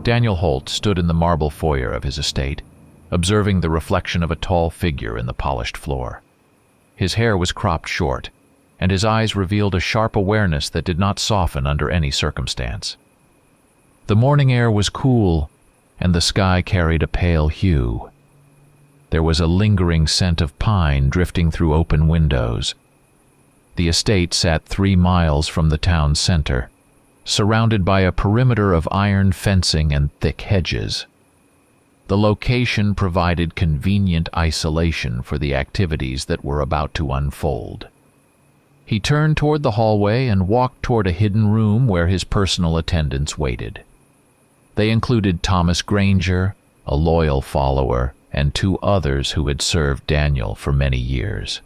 Daniel Holt stood in the marble foyer of his estate, observing the reflection of a tall figure in the polished floor. His hair was cropped short, and his eyes revealed a sharp awareness that did not soften under any circumstance. The morning air was cool, and the sky carried a pale hue. There was a lingering scent of pine drifting through open windows. The estate sat 3 miles from the town center, surrounded by a perimeter of iron fencing and thick hedges. The location provided convenient isolation for the activities that were about to unfold. He turned toward the hallway and walked toward a hidden room where his personal attendants waited. They included Thomas Granger, a loyal follower, and 2 others who had served Daniel for many years.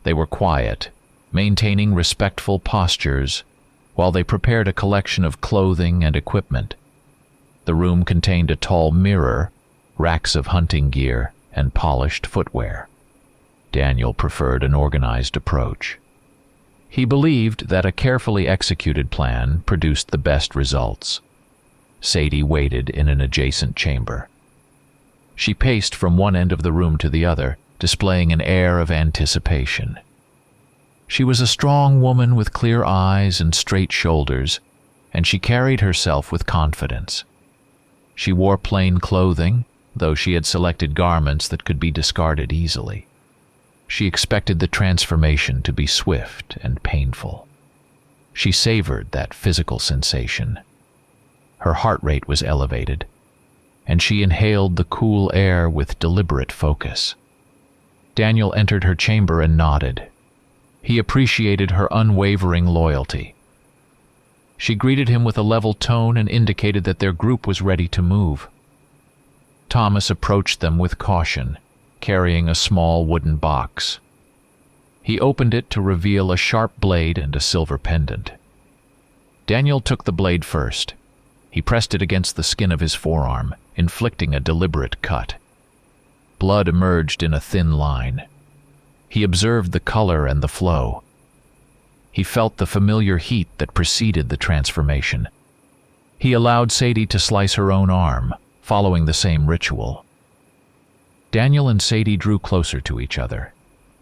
They were quiet, maintaining respectful postures, while they prepared a collection of clothing and equipment. The room contained a tall mirror, racks of hunting gear, and polished footwear. Daniel preferred an organized approach. He believed that a carefully executed plan produced the best results. Sadie waited in an adjacent chamber. She paced from one end of the room to the other, displaying an air of anticipation. She was a strong woman with clear eyes and straight shoulders, and she carried herself with confidence. She wore plain clothing, though she had selected garments that could be discarded easily. She expected the transformation to be swift and painful. She savored that physical sensation. Her heart rate was elevated, and she inhaled the cool air with deliberate focus. Daniel entered her chamber and nodded. He appreciated her unwavering loyalty. She greeted him with a level tone and indicated that their group was ready to move. Thomas approached them with caution, carrying a small wooden box. He opened it to reveal a sharp blade and a silver pendant. Daniel took the blade first. He pressed it against the skin of his forearm, inflicting a deliberate cut. Blood emerged in a thin line. He observed the color and the flow. He felt the familiar heat that preceded the transformation. He allowed Sadie to slice her own arm, following the same ritual. Daniel and Sadie drew closer to each other.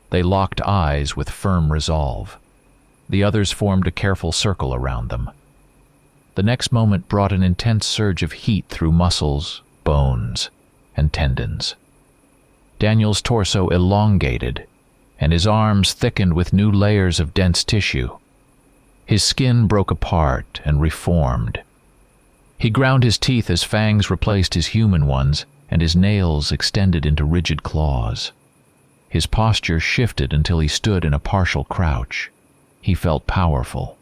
They locked eyes with firm resolve. The others formed a careful circle around them. The next moment brought an intense surge of heat through muscles, bones, and tendons. Daniel's torso elongated, and his arms thickened with new layers of dense tissue. His skin broke apart and reformed. He ground his teeth as fangs replaced his human ones, and his nails extended into rigid claws. His posture shifted until he stood in a partial crouch. He felt powerful.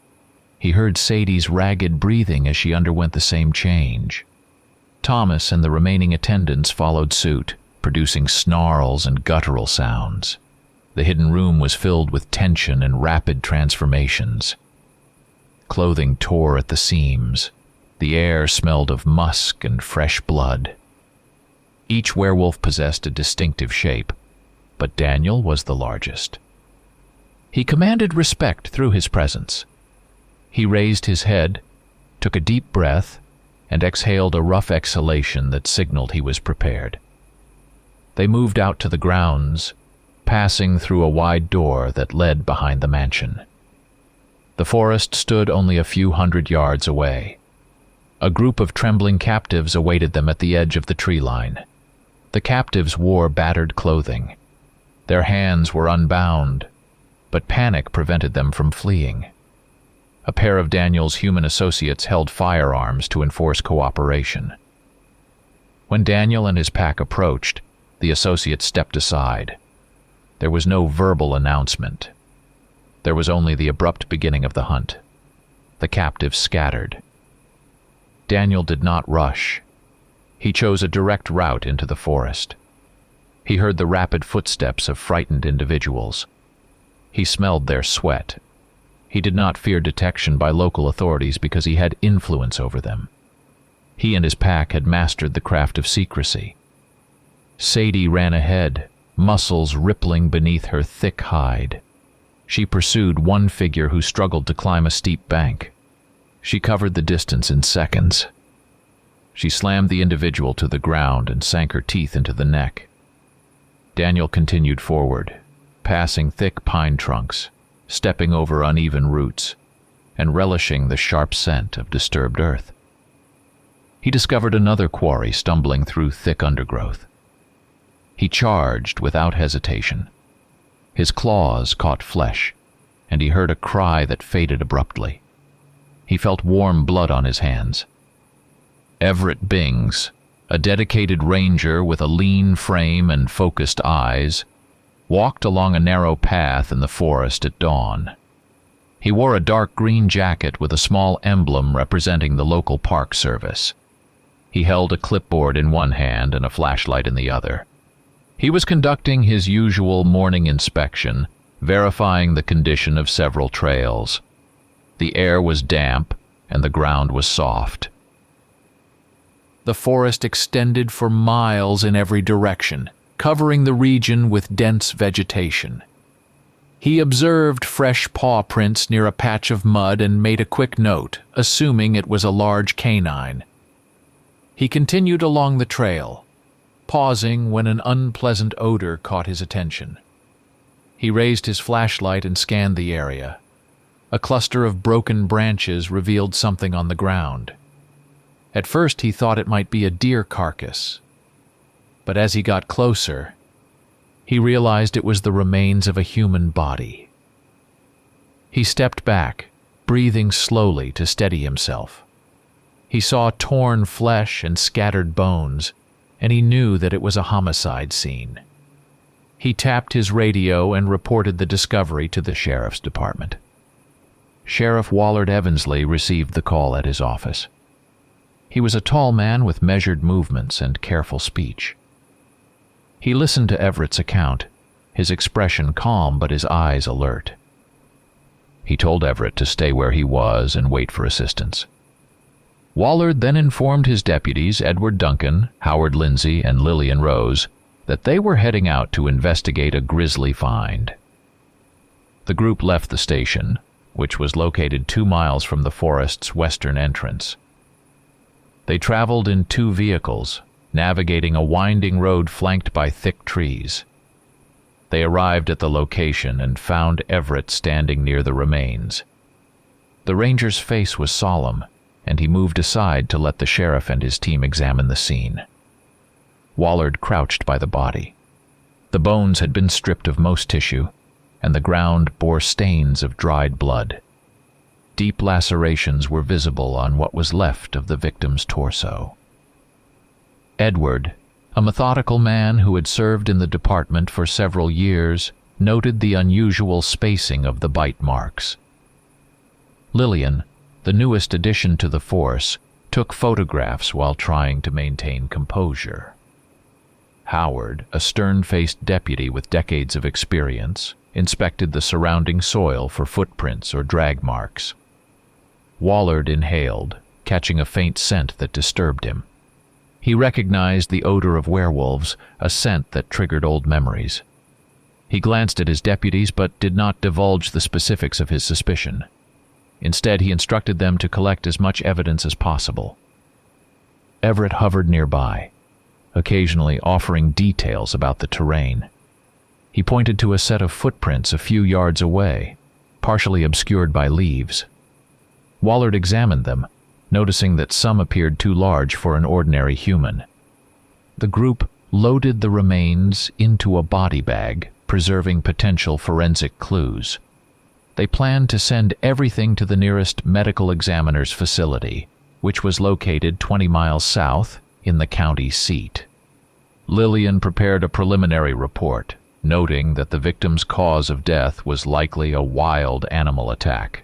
He heard Sadie's ragged breathing as she underwent the same change. Thomas and the remaining attendants followed suit, producing snarls and guttural sounds. The hidden room was filled with tension and rapid transformations. Clothing tore at the seams. The air smelled of musk and fresh blood. Each werewolf possessed a distinctive shape, but Daniel was the largest. He commanded respect through his presence. He raised his head, took a deep breath, and exhaled a rough exhalation that signaled he was prepared. They moved out to the grounds, passing through a wide door that led behind the mansion. The forest stood only a few hundred yards away. A group of trembling captives awaited them at the edge of the tree line. The captives wore battered clothing. Their hands were unbound, but panic prevented them from fleeing. A pair of Daniel's human associates held firearms to enforce cooperation. When Daniel and his pack approached, the associates stepped aside. There was no verbal announcement. There was only the abrupt beginning of the hunt. The captives scattered. Daniel did not rush. He chose a direct route into the forest. He heard the rapid footsteps of frightened individuals. He smelled their sweat. He did not fear detection by local authorities because he had influence over them. He and his pack had mastered the craft of secrecy. Sadie ran ahead, muscles rippling beneath her thick hide. She pursued one figure who struggled to climb a steep bank. She covered the distance in seconds. She slammed the individual to the ground and sank her teeth into the neck. Daniel continued forward, passing thick pine trunks, stepping over uneven roots, and relishing the sharp scent of disturbed earth. He discovered another quarry stumbling through thick undergrowth. He charged without hesitation. His claws caught flesh, and he heard a cry that faded abruptly. He felt warm blood on his hands. Everett Bings, a dedicated ranger with a lean frame and focused eyes, walked along a narrow path in the forest at dawn. He wore a dark green jacket with a small emblem representing the local park service. He held a clipboard in one hand and a flashlight in the other. He was conducting his usual morning inspection, verifying the condition of several trails. The air was damp and the ground was soft. The forest extended for miles in every direction, covering the region with dense vegetation. He observed fresh paw prints near a patch of mud and made a quick note, assuming it was a large canine. He continued along the trail, pausing when an unpleasant odor caught his attention. He raised his flashlight and scanned the area. A cluster of broken branches revealed something on the ground. At first he thought it might be a deer carcass, but as he got closer, he realized it was the remains of a human body. He stepped back, breathing slowly to steady himself. He saw torn flesh and scattered bones, and he knew that it was a homicide scene. He tapped his radio and reported the discovery to the sheriff's department. Sheriff Wallard Evansley received the call at his office. He was a tall man with measured movements and careful speech. He listened to Everett's account, his expression calm but his eyes alert. He told Everett to stay where he was and wait for assistance. Wallard then informed his deputies, Edward Duncan, Howard Lindsay, and Lillian Rose, that they were heading out to investigate a grisly find. The group left the station, which was located 2 miles from the forest's western entrance. They traveled in 2 vehicles, navigating a winding road flanked by thick trees. They arrived at the location and found Everett standing near the remains. The ranger's face was solemn, and he moved aside to let the sheriff and his team examine the scene. Wallard crouched by the body. The bones had been stripped of most tissue, and the ground bore stains of dried blood. Deep lacerations were visible on what was left of the victim's torso. Edward, a methodical man who had served in the department for several years, noted the unusual spacing of the bite marks. Lillian, the newest addition to the force, took photographs while trying to maintain composure. Howard, a stern-faced deputy with decades of experience, inspected the surrounding soil for footprints or drag marks. Wallard inhaled, catching a faint scent that disturbed him. He recognized the odor of werewolves, a scent that triggered old memories. He glanced at his deputies but did not divulge the specifics of his suspicion. Instead, he instructed them to collect as much evidence as possible. Everett hovered nearby, occasionally offering details about the terrain. He pointed to a set of footprints a few yards away, partially obscured by leaves. Wallard examined them, noticing that some appeared too large for an ordinary human. The group loaded the remains into a body bag, preserving potential forensic clues. They planned to send everything to the nearest medical examiner's facility, which was located 20 miles south in the county seat. Lillian prepared a preliminary report, noting that the victim's cause of death was likely a wild animal attack.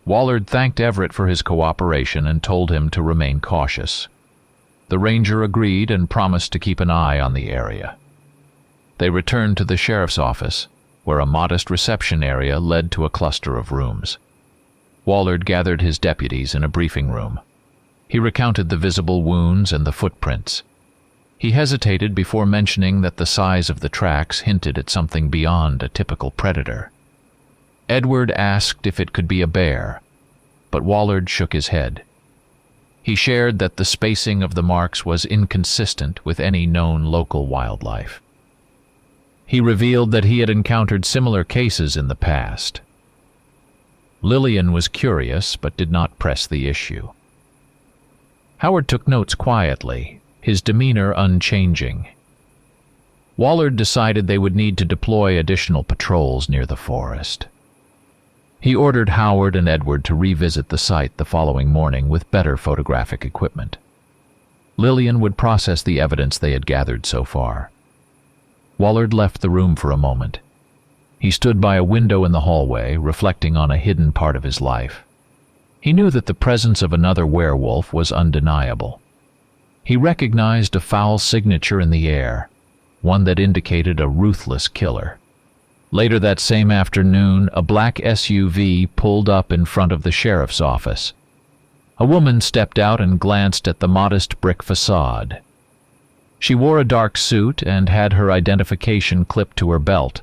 Wallard thanked Everett for his cooperation and told him to remain cautious. The ranger agreed and promised to keep an eye on the area. They returned to the sheriff's office, where a modest reception area led to a cluster of rooms. Wallard gathered his deputies in a briefing room. He recounted the visible wounds and the footprints. He hesitated before mentioning that the size of the tracks hinted at something beyond a typical predator. Edward asked if it could be a bear. but Wallard shook his head. He shared that the spacing of the marks was inconsistent with any known local wildlife. He revealed that he had encountered similar cases in the past. Lillian was curious, but did not press the issue. Howard took notes quietly, his demeanor unchanging. Wallard decided they would need to deploy additional patrols near the forest. He ordered Howard and Edward to revisit the site the following morning with better photographic equipment. Lillian would process the evidence they had gathered so far. Wallard left the room for a moment. He stood by a window in the hallway, reflecting on a hidden part of his life. He knew that the presence of another werewolf was undeniable. He recognized a foul signature in the air, one that indicated a ruthless killer. Later that same afternoon, a black SUV pulled up in front of the sheriff's office. A woman stepped out and glanced at the modest brick facade. She wore a dark suit and had her identification clipped to her belt.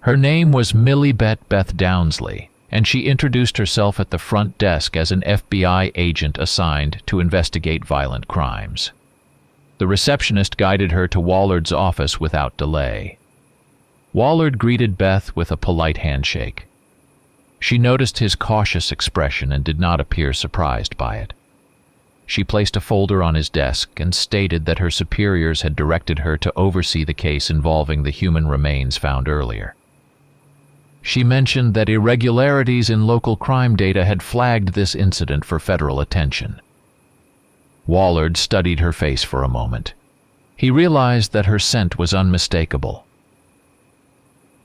Her name was Millibet Beth Downsley, and she introduced herself at the front desk as an FBI agent assigned to investigate violent crimes. The receptionist guided her to Wallard's office without delay. Wallard greeted Beth with a polite handshake. She noticed his cautious expression and did not appear surprised by it. She placed a folder on his desk and stated that her superiors had directed her to oversee the case involving the human remains found earlier. She mentioned that irregularities in local crime data had flagged this incident for federal attention. Wallard studied her face for a moment. He realized that her scent was unmistakable.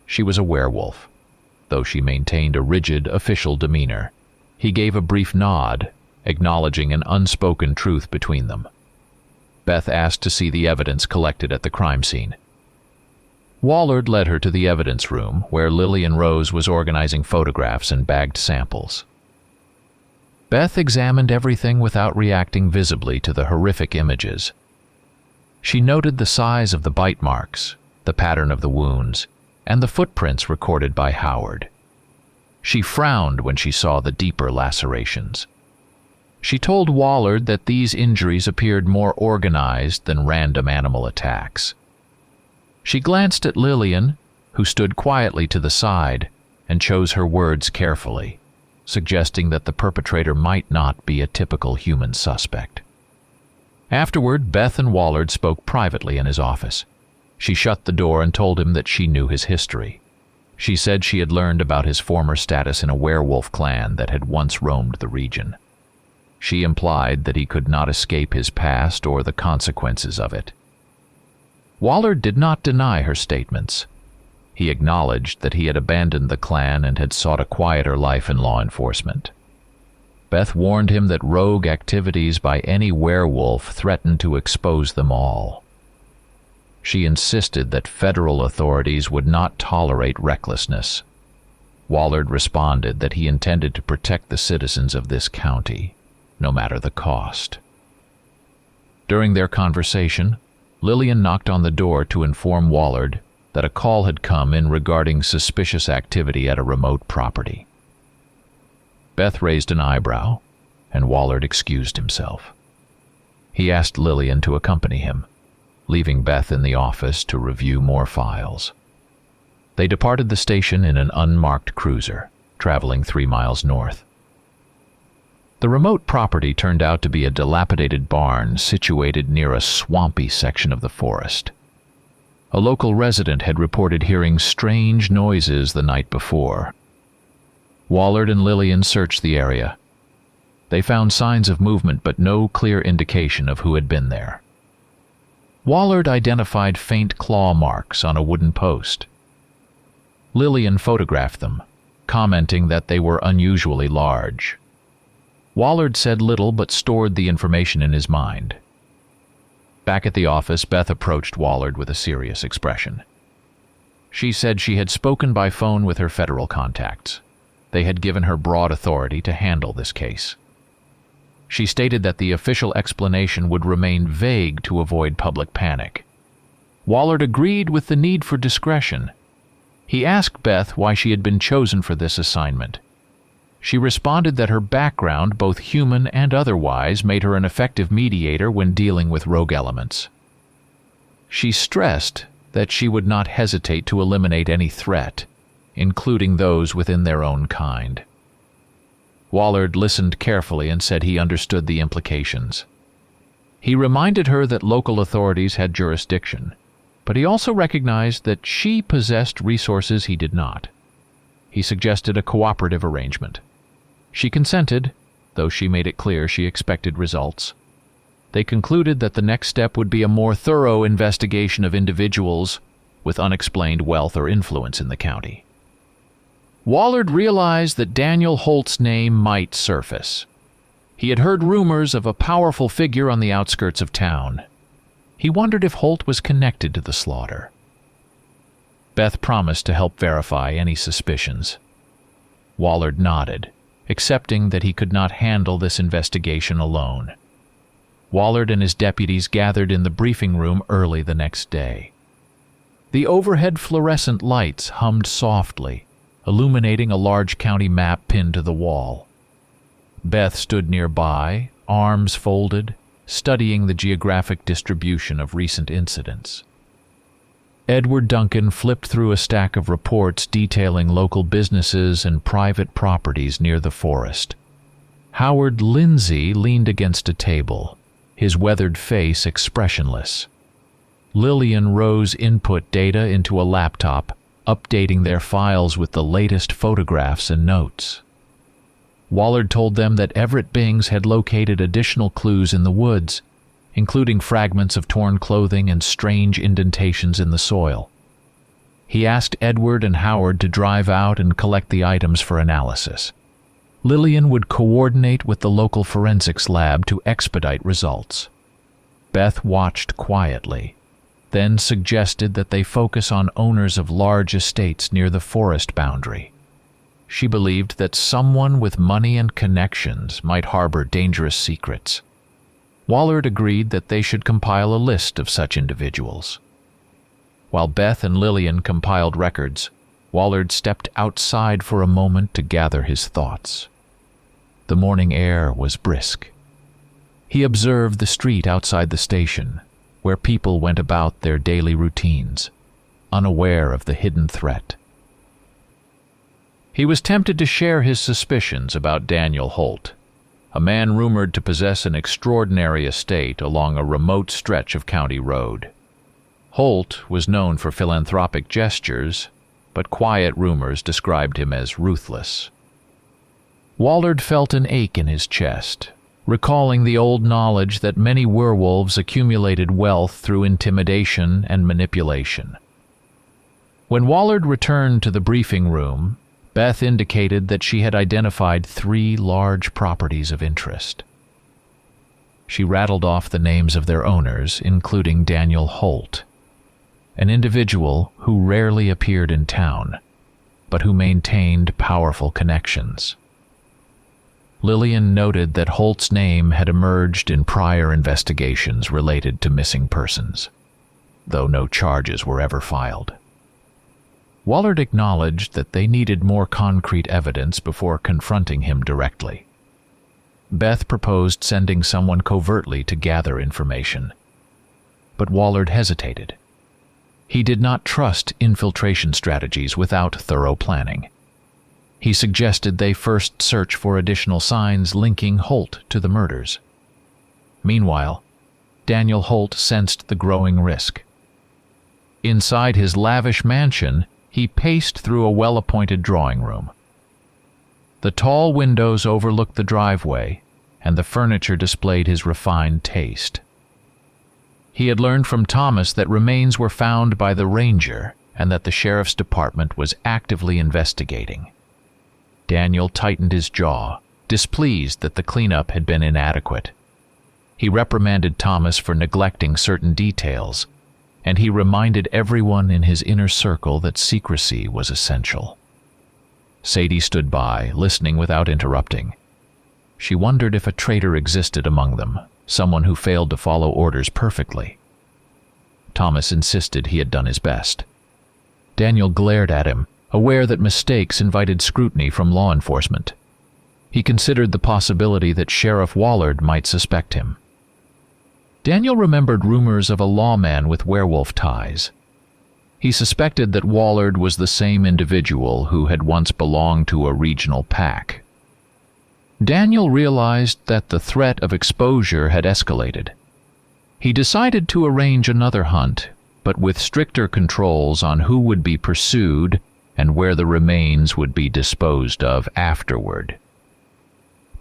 She was a werewolf, though she maintained a rigid, official demeanor. He gave a brief nod, acknowledging an unspoken truth between them. Beth asked to see the evidence collected at the crime scene. Wallard led her to the evidence room, where Lillian Rose was organizing photographs and bagged samples. Beth examined everything without reacting visibly to the horrific images. She noted the size of the bite marks, the pattern of the wounds, and the footprints recorded by Howard. She frowned when she saw the deeper lacerations. She told Wallard that these injuries appeared more organized than random animal attacks. She glanced at Lillian, who stood quietly to the side, and chose her words carefully, suggesting that the perpetrator might not be a typical human suspect. Afterward, Beth and Wallard spoke privately in his office. She shut the door and told him that she knew his history. She said she had learned about his former status in a werewolf clan that had once roamed the region. She implied that he could not escape his past or the consequences of it. Wallard did not deny her statements. He acknowledged that he had abandoned the clan and had sought a quieter life in law enforcement. Beth warned him that rogue activities by any werewolf threatened to expose them all. She insisted that federal authorities would not tolerate recklessness. Wallard responded that he intended to protect the citizens of this county, no matter the cost. During their conversation, Lillian knocked on the door to inform Wallard that a call had come in regarding suspicious activity at a remote property. Beth raised an eyebrow, and Wallard excused himself. He asked Lillian to accompany him, leaving Beth in the office to review more files. They departed the station in an unmarked cruiser, traveling 3 miles north. The remote property turned out to be a dilapidated barn situated near a swampy section of the forest. A local resident had reported hearing strange noises the night before. Wallard and Lillian searched the area. They found signs of movement but no clear indication of who had been there. Wallard identified faint claw marks on a wooden post. Lillian photographed them, commenting that they were unusually large. Wallard said little but stored the information in his mind. Back at the office, Beth approached Wallard with a serious expression. She said she had spoken by phone with her federal contacts. They had given her broad authority to handle this case. She stated that the official explanation would remain vague to avoid public panic. Wallard agreed with the need for discretion. He asked Beth why she had been chosen for this assignment. She responded that her background, both human and otherwise, made her an effective mediator when dealing with rogue elements. She stressed that she would not hesitate to eliminate any threat, including those within their own kind. Wallard listened carefully and said he understood the implications. He reminded her that local authorities had jurisdiction, but he also recognized that she possessed resources he did not. He suggested a cooperative arrangement. She consented, though she made it clear she expected results. They concluded that the next step would be a more thorough investigation of individuals with unexplained wealth or influence in the county. Wallard realized that Daniel Holt's name might surface. He had heard rumors of a powerful figure on the outskirts of town. He wondered if Holt was connected to the slaughter. Beth promised to help verify any suspicions. Wallard nodded, accepting that he could not handle this investigation alone. Wallard and his deputies gathered in the briefing room early the next day. The overhead fluorescent lights hummed softly, illuminating a large county map pinned to the wall. Beth stood nearby, arms folded, studying the geographic distribution of recent incidents. Edward Duncan flipped through a stack of reports detailing local businesses and private properties near the forest. Howard Lindsay leaned against a table, his weathered face expressionless. Lillian Rose input data into a laptop, updating their files with the latest photographs and notes. Wallard told them that Everett Bings had located additional clues in the woods, including fragments of torn clothing and strange indentations in the soil. He asked Edward and Howard to drive out and collect the items for analysis. Lillian would coordinate with the local forensics lab to expedite results. Beth watched quietly, then suggested that they focus on owners of large estates near the forest boundary. She believed that someone with money and connections might harbor dangerous secrets. Wallard agreed that they should compile a list of such individuals. While Beth and Lillian compiled records, Wallard stepped outside for a moment to gather his thoughts. The morning air was brisk. He observed the street outside the station, where people went about their daily routines, unaware of the hidden threat. He was tempted to share his suspicions about Daniel Holt, a man rumored to possess an extraordinary estate along a remote stretch of county road. Holt was known for philanthropic gestures, but quiet rumors described him as ruthless. Wallard felt an ache in his chest, recalling the old knowledge that many werewolves accumulated wealth through intimidation and manipulation. When Wallard returned to the briefing room, Beth indicated that she had identified 3 large properties of interest. She rattled off the names of their owners, including Daniel Holt, an individual who rarely appeared in town, but who maintained powerful connections. Lillian noted that Holt's name had emerged in prior investigations related to missing persons, though no charges were ever filed. Wallard acknowledged that they needed more concrete evidence before confronting him directly. Beth proposed sending someone covertly to gather information, but Wallard hesitated. He did not trust infiltration strategies without thorough planning. He suggested they first search for additional signs linking Holt to the murders. Meanwhile, Daniel Holt sensed the growing risk. Inside his lavish mansion, he paced through a well-appointed drawing room. The tall windows overlooked the driveway, and the furniture displayed his refined taste. He had learned from Thomas that remains were found by the ranger and that the sheriff's department was actively investigating. Daniel tightened his jaw, displeased that the cleanup had been inadequate. He reprimanded Thomas for neglecting certain details, and he reminded everyone in his inner circle that secrecy was essential. Sadie stood by, listening without interrupting. She wondered if a traitor existed among them, someone who failed to follow orders perfectly. Thomas insisted he had done his best. Daniel glared at him, aware that mistakes invited scrutiny from law enforcement. He considered the possibility that Sheriff Wallard might suspect him. Daniel remembered rumors of a lawman with werewolf ties. He suspected that Wallard was the same individual who had once belonged to a regional pack. Daniel realized that the threat of exposure had escalated. He decided to arrange another hunt, but with stricter controls on who would be pursued and where the remains would be disposed of afterward.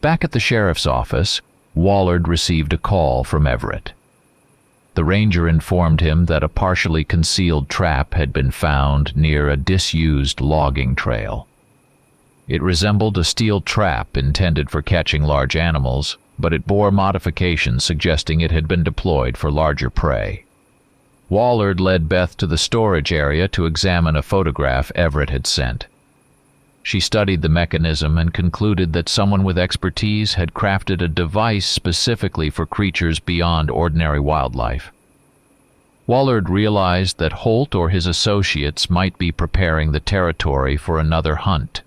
Back at the sheriff's office, Wallard received a call from Everett. The ranger informed him that a partially concealed trap had been found near a disused logging trail. It resembled a steel trap intended for catching large animals, but it bore modifications suggesting it had been deployed for larger prey. Wallard led Beth to the storage area to examine a photograph Everett had sent. She studied the mechanism and concluded that someone with expertise had crafted a device specifically for creatures beyond ordinary wildlife. Wallard realized that Holt or his associates might be preparing the territory for another hunt.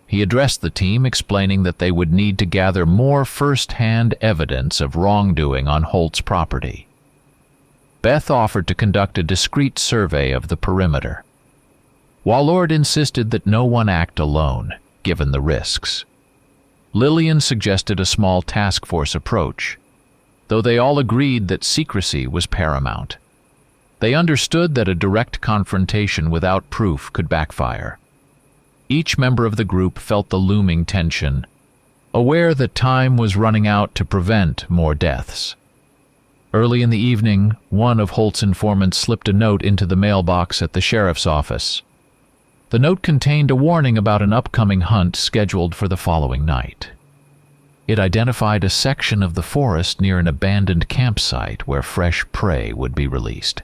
He addressed the team, explaining that they would need to gather more first-hand evidence of wrongdoing on Holt's property. Beth offered to conduct a discreet survey of the perimeter. Wallard insisted that no one act alone, given the risks. Lillian suggested a small task force approach, though they all agreed that secrecy was paramount. They understood that a direct confrontation without proof could backfire. Each member of the group felt the looming tension, aware that time was running out to prevent more deaths. Early in the evening, one of Holt's informants slipped a note into the mailbox at the sheriff's office. The note contained a warning about an upcoming hunt scheduled for the following night. It identified a section of the forest near an abandoned campsite where fresh prey would be released.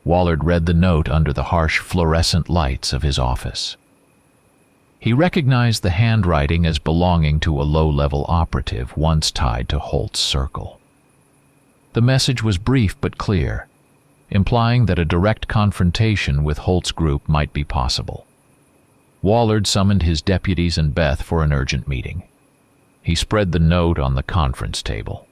Wallard read the note under the harsh fluorescent lights of his office. He recognized the handwriting as belonging to a low-level operative once tied to Holt's circle. The message was brief but clear, implying that a direct confrontation with Holt's group might be possible. Wallard summoned his deputies and Beth for an urgent meeting. He spread the note on the conference table.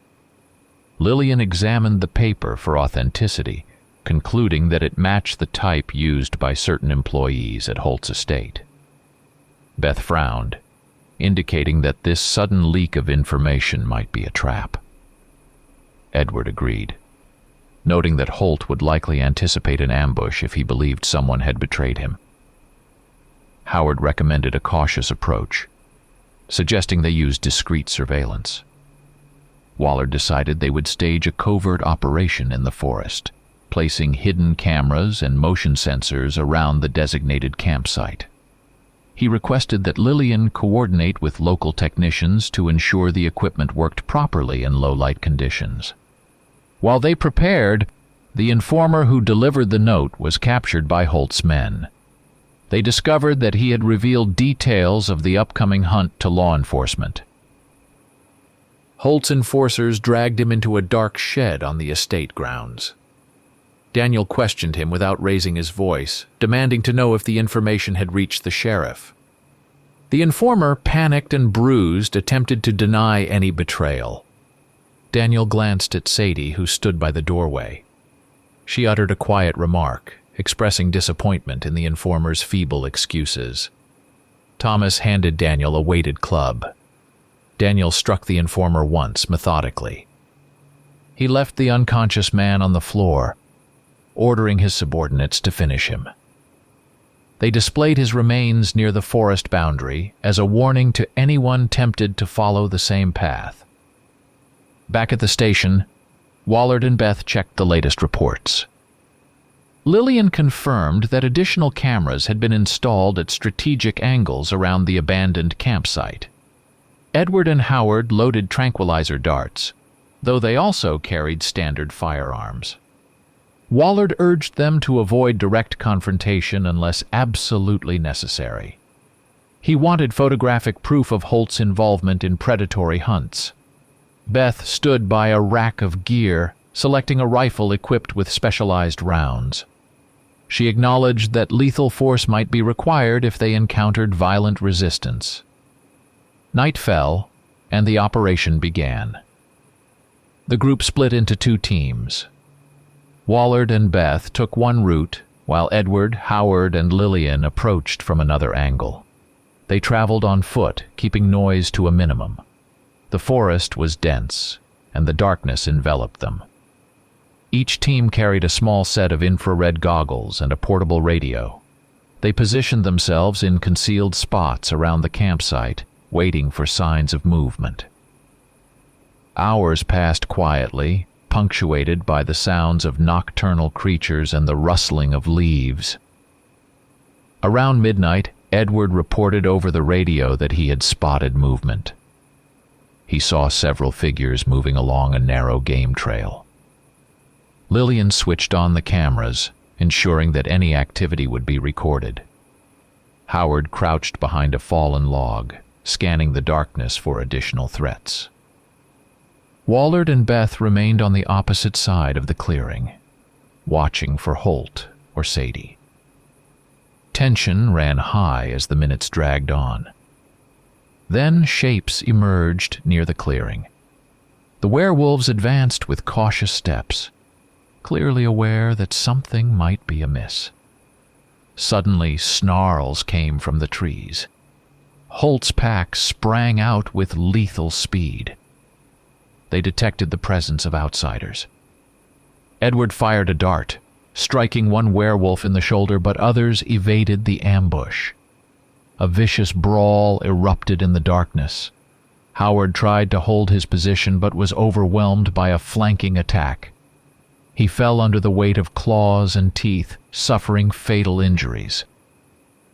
Lillian examined the paper for authenticity, concluding that it matched the type used by certain employees at Holt's estate. Beth frowned, indicating that this sudden leak of information might be a trap. Edward agreed, noting that Holt would likely anticipate an ambush if he believed someone had betrayed him. Howard recommended a cautious approach, suggesting they use discreet surveillance. Wallard decided they would stage a covert operation in the forest, placing hidden cameras and motion sensors around the designated campsite. He requested that Lillian coordinate with local technicians to ensure the equipment worked properly in low-light conditions. While they prepared, the informer who delivered the note was captured by Holt's men. They discovered that he had revealed details of the upcoming hunt to law enforcement. Holt's enforcers dragged him into a dark shed on the estate grounds. Daniel questioned him without raising his voice, demanding to know if the information had reached the sheriff. The informer, panicked and bruised, attempted to deny any betrayal. Daniel glanced at Sadie, who stood by the doorway. She uttered a quiet remark, expressing disappointment in the informer's feeble excuses. Thomas handed Daniel a weighted club. Daniel struck the informer once, methodically. He left the unconscious man on the floor, ordering his subordinates to finish him. They displayed his remains near the forest boundary as a warning to anyone tempted to follow the same path. Back at the station, Wallard and Beth checked the latest reports. Lillian confirmed that additional cameras had been installed at strategic angles around the abandoned campsite. Edward and Howard loaded tranquilizer darts, though they also carried standard firearms. Wallard urged them to avoid direct confrontation unless absolutely necessary. He wanted photographic proof of Holt's involvement in predatory hunts. Beth stood by a rack of gear, selecting a rifle equipped with specialized rounds. She acknowledged that lethal force might be required if they encountered violent resistance. Night fell, and the operation began. The group split into two teams. Wallard and Beth took one route, while Edward, Howard, and Lillian approached from another angle. They traveled on foot, keeping noise to a minimum. The forest was dense, and the darkness enveloped them. Each team carried a small set of infrared goggles and a portable radio. They positioned themselves in concealed spots around the campsite, waiting for signs of movement. Hours passed quietly, punctuated by the sounds of nocturnal creatures and the rustling of leaves. Around midnight, Edward reported over the radio that he had spotted movement. He saw several figures moving along a narrow game trail. Lillian switched on the cameras, ensuring that any activity would be recorded. Howard crouched behind a fallen log, scanning the darkness for additional threats. Wallard and Beth remained on the opposite side of the clearing, watching for Holt or Sadie. Tension ran high as the minutes dragged on. Then shapes emerged near the clearing. The werewolves advanced with cautious steps, clearly aware that something might be amiss. Suddenly, snarls came from the trees. Holt's pack sprang out with lethal speed. They detected the presence of outsiders. Edward fired a dart, striking one werewolf in the shoulder, but others evaded the ambush. A vicious brawl erupted in the darkness. Howard tried to hold his position but was overwhelmed by a flanking attack. He fell under the weight of claws and teeth, suffering fatal injuries.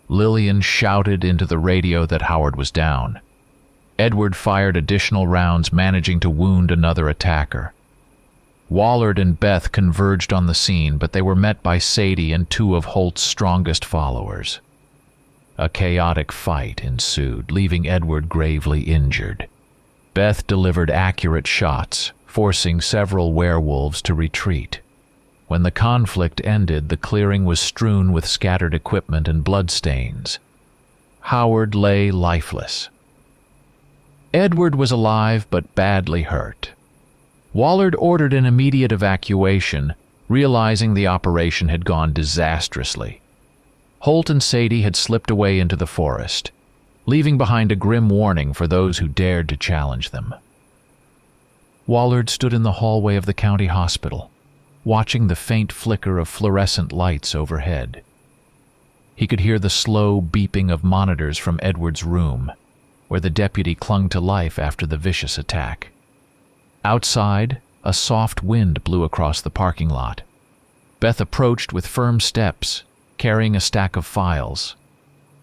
Lillian shouted into the radio that Howard was down. Edward fired additional rounds, managing to wound another attacker. Wallard and Beth converged on the scene, but they were met by Sadie and two of Holt's strongest followers. A chaotic fight ensued, leaving Edward gravely injured. Beth delivered accurate shots, forcing several werewolves to retreat. When the conflict ended, the clearing was strewn with scattered equipment and bloodstains. Howard lay lifeless. Edward was alive but badly hurt. Wallard ordered an immediate evacuation, realizing the operation had gone disastrously. Holt and Sadie had slipped away into the forest, leaving behind a grim warning for those who dared to challenge them. Wallard stood in the hallway of the county hospital, watching the faint flicker of fluorescent lights overhead. He could hear the slow beeping of monitors from Edward's room, where the deputy clung to life after the vicious attack. Outside, a soft wind blew across the parking lot. Beth approached with firm steps, carrying a stack of files.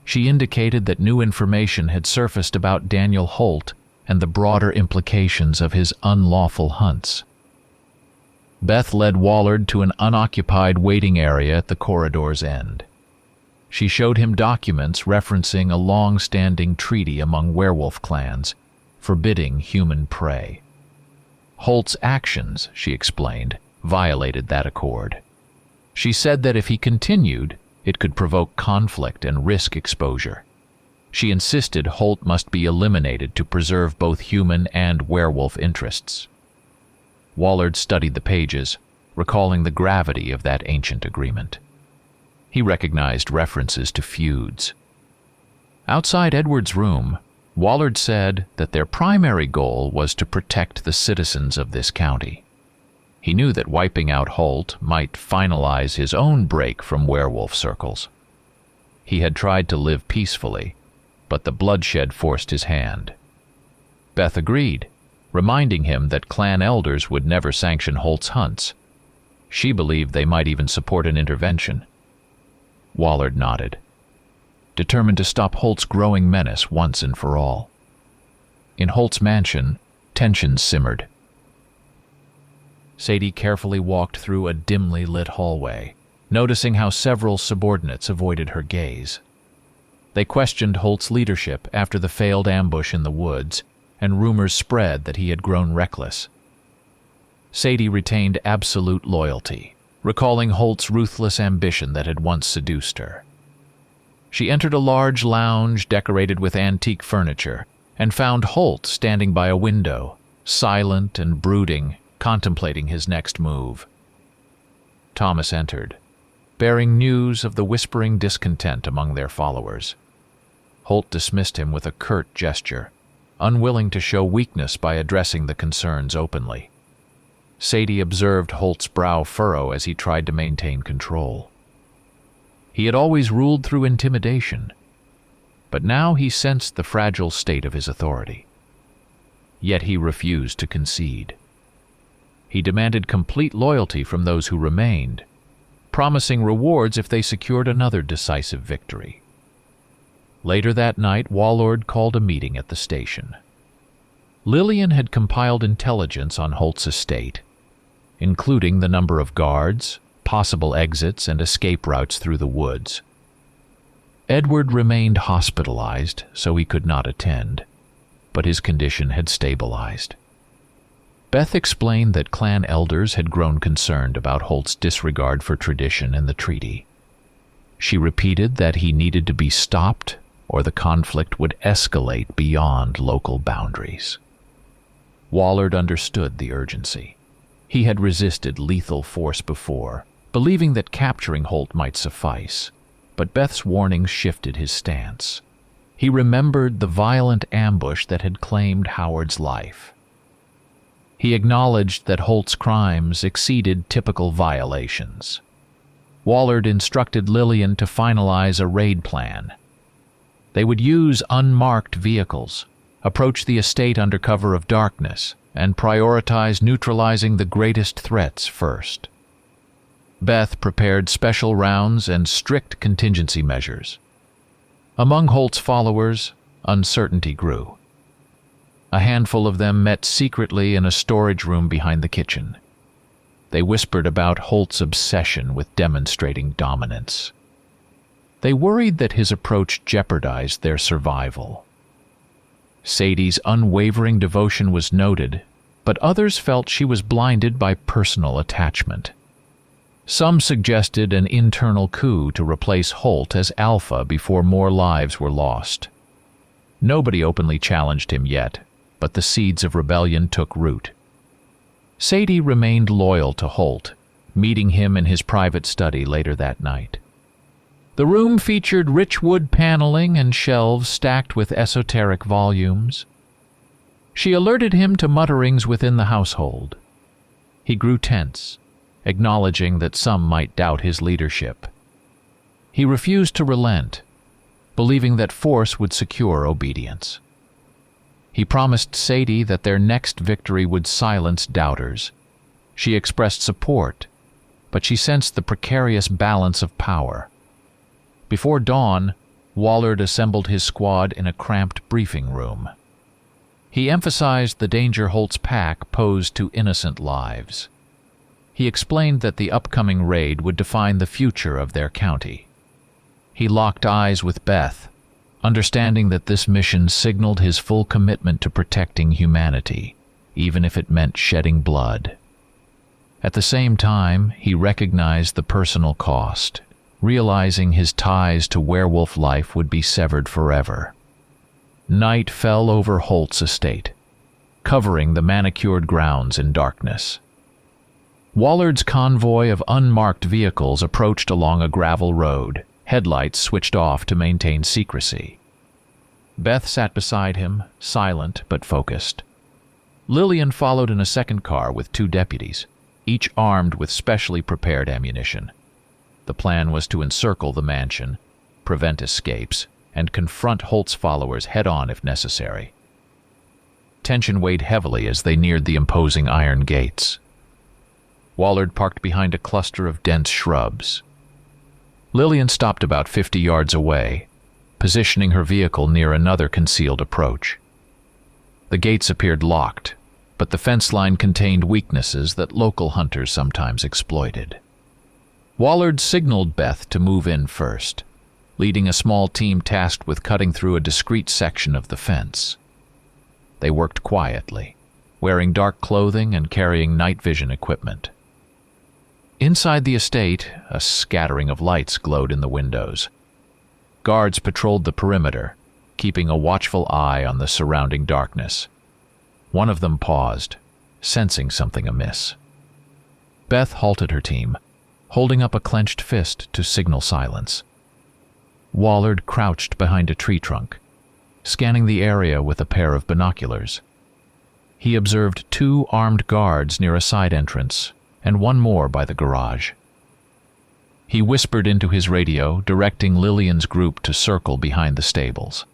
She indicated that new information had surfaced about Daniel Holt and the broader implications of his unlawful hunts. Beth led Wallard to an unoccupied waiting area at the corridor's end. She showed him documents referencing a long-standing treaty among werewolf clans, forbidding human prey. Holt's actions, she explained, violated that accord. She said that if he continued, it could provoke conflict and risk exposure. She insisted Holt must be eliminated to preserve both human and werewolf interests. Wallard studied the pages, recalling the gravity of that ancient agreement. He recognized references to feuds. Outside Edward's room, Wallard said that their primary goal was to protect the citizens of this county. He knew that wiping out Holt might finalize his own break from werewolf circles. He had tried to live peacefully, but the bloodshed forced his hand. Beth agreed, reminding him that clan elders would never sanction Holt's hunts. She believed they might even support an intervention. Wallard nodded, determined to stop Holt's growing menace once and for all. In Holt's mansion, tensions simmered. Sadie carefully walked through a dimly lit hallway, noticing how several subordinates avoided her gaze. They questioned Holt's leadership after the failed ambush in the woods, and rumors spread that he had grown reckless. Sadie retained absolute loyalty, recalling Holt's ruthless ambition that had once seduced her. She entered a large lounge decorated with antique furniture, and found Holt standing by a window, silent and brooding, contemplating his next move. Thomas entered, bearing news of the whispering discontent among their followers. Holt dismissed him with a curt gesture, unwilling to show weakness by addressing the concerns openly. Sadie observed Holt's brow furrow as he tried to maintain control. He had always ruled through intimidation, but now he sensed the fragile state of his authority. Yet he refused to concede. He demanded complete loyalty from those who remained, promising rewards if they secured another decisive victory. Later that night, Wallard called a meeting at the station. Lillian had compiled intelligence on Holt's estate, including the number of guards, possible exits, and escape routes through the woods. Edward remained hospitalized, so he could not attend, but his condition had stabilized. Beth explained that clan elders had grown concerned about Holt's disregard for tradition and the treaty. She repeated that he needed to be stopped or the conflict would escalate beyond local boundaries. Wallard understood the urgency. He had resisted lethal force before, believing that capturing Holt might suffice, but Beth's warnings shifted his stance. He remembered the violent ambush that had claimed Howard's life. He acknowledged that Holt's crimes exceeded typical violations. Wallard instructed Lillian to finalize a raid plan. They would use unmarked vehicles, approach the estate under cover of darkness, and prioritize neutralizing the greatest threats first. Beth prepared special rounds and strict contingency measures. Among Holt's followers, uncertainty grew. A handful of them met secretly in a storage room behind the kitchen. They whispered about Holt's obsession with demonstrating dominance. They worried that his approach jeopardized their survival. Sadie's unwavering devotion was noted, but others felt she was blinded by personal attachment. Some suggested an internal coup to replace Holt as alpha before more lives were lost. Nobody openly challenged him yet, but the seeds of rebellion took root. Sadie remained loyal to Holt, meeting him in his private study later that night. The room featured rich wood paneling and shelves stacked with esoteric volumes. She alerted him to mutterings within the household. He grew tense, acknowledging that some might doubt his leadership. He refused to relent, believing that force would secure obedience. He promised Sadie that their next victory would silence doubters. She expressed support, but she sensed the precarious balance of power. Before dawn, Wallard assembled his squad in a cramped briefing room. He emphasized the danger Holt's pack posed to innocent lives. He explained that the upcoming raid would define the future of their county. He locked eyes with Beth, understanding that this mission signaled his full commitment to protecting humanity, even if it meant shedding blood. At the same time, he recognized the personal cost, realizing his ties to werewolf life would be severed forever. Night fell over Holt's estate, covering the manicured grounds in darkness. Wallard's convoy of unmarked vehicles approached along a gravel road, headlights switched off to maintain secrecy. Beth sat beside him, silent but focused. Lillian followed in a second car with 2 deputies, each armed with specially prepared ammunition. The plan was to encircle the mansion, prevent escapes, and confront Holt's followers head-on if necessary. Tension weighed heavily as they neared the imposing iron gates. Wallard parked behind a cluster of dense shrubs. Lillian stopped about 50 yards away, positioning her vehicle near another concealed approach. The gates appeared locked, but the fence line contained weaknesses that local hunters sometimes exploited. Wallard signaled Beth to move in first, leading a small team tasked with cutting through a discreet section of the fence. They worked quietly, wearing dark clothing and carrying night vision equipment. Inside the estate, a scattering of lights glowed in the windows. Guards patrolled the perimeter, keeping a watchful eye on the surrounding darkness. One of them paused, sensing something amiss. Beth halted her team, holding up a clenched fist to signal silence. Wallard crouched behind a tree trunk, scanning the area with a pair of binoculars. He observed 2 armed guards near a side entrance and 1 more by the garage. He whispered into his radio, directing Lillian's group to circle behind the stables.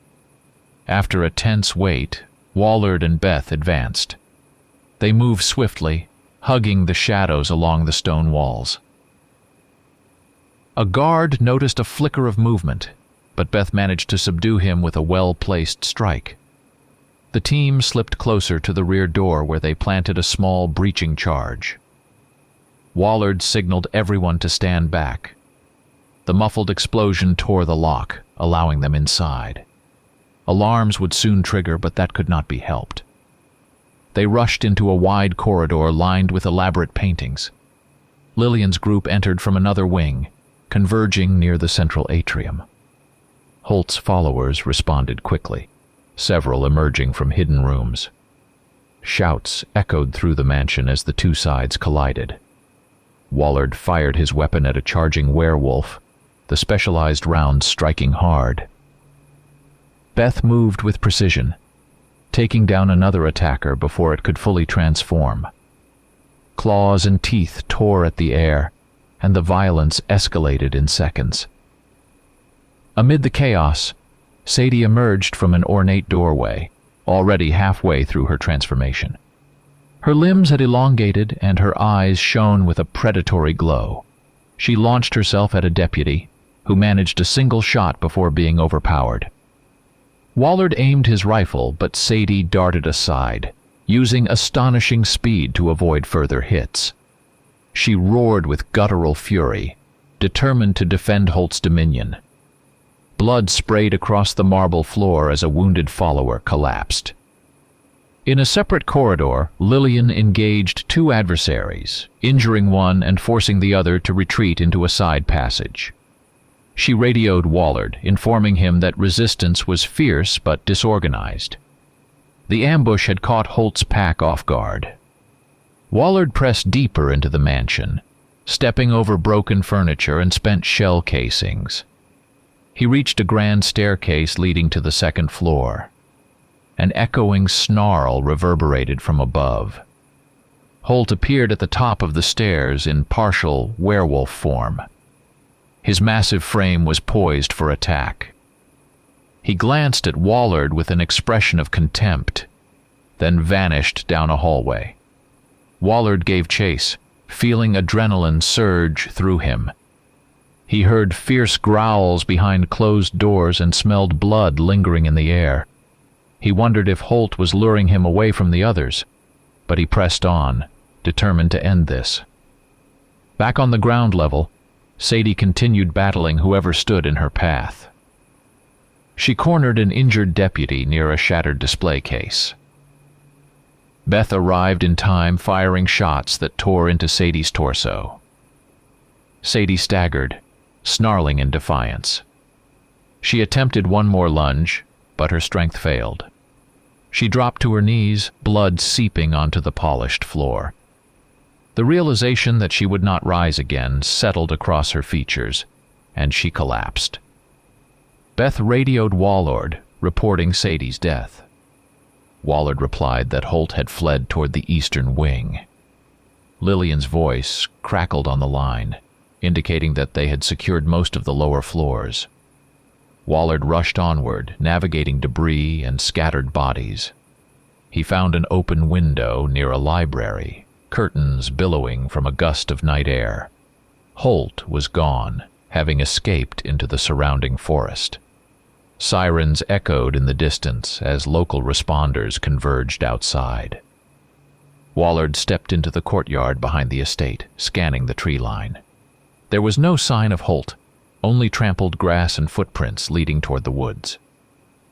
After a tense wait, Wallard and Beth advanced. They moved swiftly, hugging the shadows along the stone walls. A guard noticed a flicker of movement, but Beth managed to subdue him with a well-placed strike. The team slipped closer to the rear door where they planted a small breaching charge. Wallard signaled everyone to stand back. The muffled explosion tore the lock, allowing them inside. Alarms would soon trigger, but that could not be helped. They rushed into a wide corridor lined with elaborate paintings. Lillian's group entered from another wing, converging near the central atrium. Holt's followers responded quickly, several emerging from hidden rooms. Shouts echoed through the mansion as the 2 sides collided. Wallard fired his weapon at a charging werewolf, the specialized round striking hard. Beth moved with precision, taking down another attacker before it could fully transform. Claws and teeth tore at the air, and the violence escalated in seconds. Amid the chaos, Sadie emerged from an ornate doorway, already halfway through her transformation. Her limbs had elongated and her eyes shone with a predatory glow. She launched herself at a deputy, who managed a single shot before being overpowered. Wallard aimed his rifle, but Sadie darted aside, using astonishing speed to avoid further hits. She roared with guttural fury, determined to defend Holt's dominion. Blood sprayed across the marble floor as a wounded follower collapsed. In a separate corridor, Lillian engaged 2 adversaries, injuring one and forcing the other to retreat into a side passage. She radioed Wallard, informing him that resistance was fierce but disorganized. The ambush had caught Holt's pack off guard. Wallard pressed deeper into the mansion, stepping over broken furniture and spent shell casings. He reached a grand staircase leading to the 2nd floor. An echoing snarl reverberated from above. Holt appeared at the top of the stairs in partial werewolf form. His massive frame was poised for attack. He glanced at Wallard with an expression of contempt, then vanished down a hallway. Wallard gave chase, feeling adrenaline surge through him. He heard fierce growls behind closed doors and smelled blood lingering in the air. He wondered if Holt was luring him away from the others, but he pressed on, determined to end this. Back on the ground level, Sadie continued battling whoever stood in her path. She cornered an injured deputy near a shattered display case. Beth arrived in time, firing shots that tore into Sadie's torso. Sadie staggered, snarling in defiance. She attempted one more lunge, but her strength failed. She dropped to her knees, blood seeping onto the polished floor. The realization that she would not rise again settled across her features, and she collapsed. Beth radioed Wallard, reporting Sadie's death. Wallard replied that Holt had fled toward the eastern wing. Lillian's voice crackled on the line, indicating that they had secured most of the lower floors. Wallard rushed onward, navigating debris and scattered bodies. He found an open window near a library, curtains billowing from a gust of night air. Holt was gone, having escaped into the surrounding forest. Sirens echoed in the distance as local responders converged outside. Wallard stepped into the courtyard behind the estate, scanning the tree line. There was no sign of Holt, only trampled grass and footprints leading toward the woods.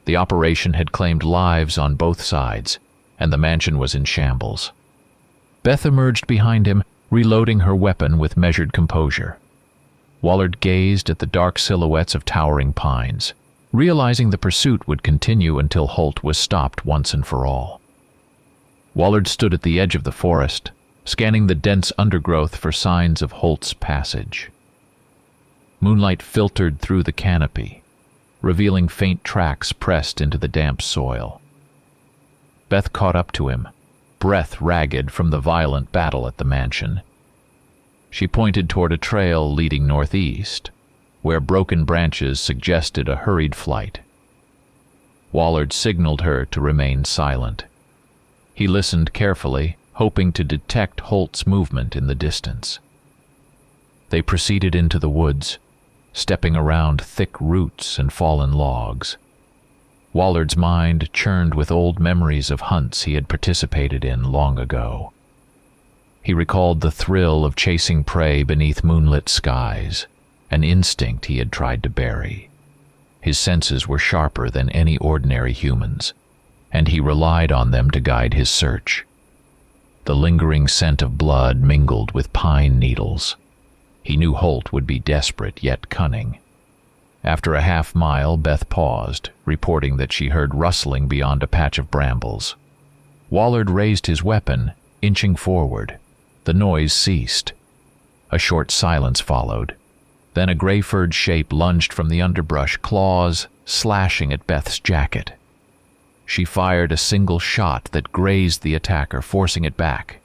The operation had claimed lives on both sides, and the mansion was in shambles. Beth emerged behind him, reloading her weapon with measured composure. Wallard gazed at the dark silhouettes of towering pines, realizing the pursuit would continue until Holt was stopped once and for all. Wallard stood at the edge of the forest, scanning the dense undergrowth for signs of Holt's passage. Moonlight filtered through the canopy, revealing faint tracks pressed into the damp soil. Beth caught up to him, breath ragged from the violent battle at the mansion. She pointed toward a trail leading northeast, where broken branches suggested a hurried flight. Wallard signaled her to remain silent. He listened carefully, hoping to detect Holt's movement in the distance. They proceeded into the woods, stepping around thick roots and fallen logs. Wallard's mind churned with old memories of hunts he had participated in long ago. He recalled the thrill of chasing prey beneath moonlit skies, an instinct he had tried to bury. His senses were sharper than any ordinary human's, and he relied on them to guide his search. The lingering scent of blood mingled with pine needles. He knew Holt would be desperate yet cunning. After a half-mile, Beth paused, reporting that she heard rustling beyond a patch of brambles. Wallard raised his weapon, inching forward. The noise ceased. A short silence followed. Then a gray-furred shape lunged from the underbrush, claws slashing at Beth's jacket. She fired a single shot that grazed the attacker, forcing it back.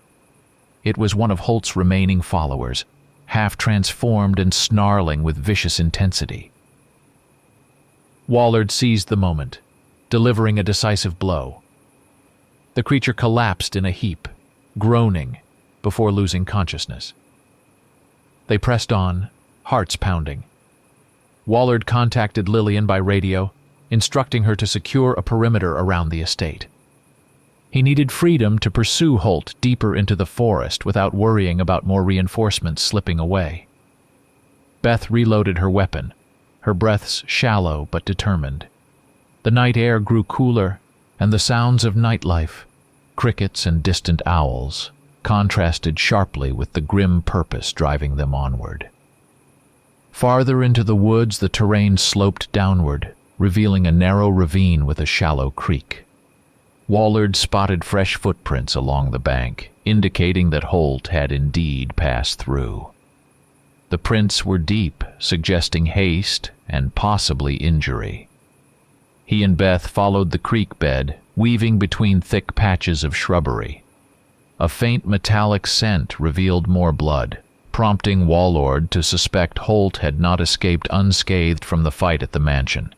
It was one of Holt's remaining followers, half-transformed and snarling with vicious intensity. Wallard seized the moment, delivering a decisive blow. The creature collapsed in a heap, groaning, before losing consciousness. They pressed on, hearts pounding. Wallard contacted Lillian by radio, instructing her to secure a perimeter around the estate. He needed freedom to pursue Holt deeper into the forest without worrying about more reinforcements slipping away. Beth reloaded her weapon, her breaths shallow but determined. The night air grew cooler, and the sounds of nightlife, crickets and distant owls, contrasted sharply with the grim purpose driving them onward. Farther into the woods, the terrain sloped downward, revealing a narrow ravine with a shallow creek. Wallard spotted fresh footprints along the bank, indicating that Holt had indeed passed through. The prints were deep, suggesting haste and possibly injury. He and Beth followed the creek bed, weaving between thick patches of shrubbery. A faint metallic scent revealed more blood, prompting Wallard to suspect Holt had not escaped unscathed from the fight at the mansion.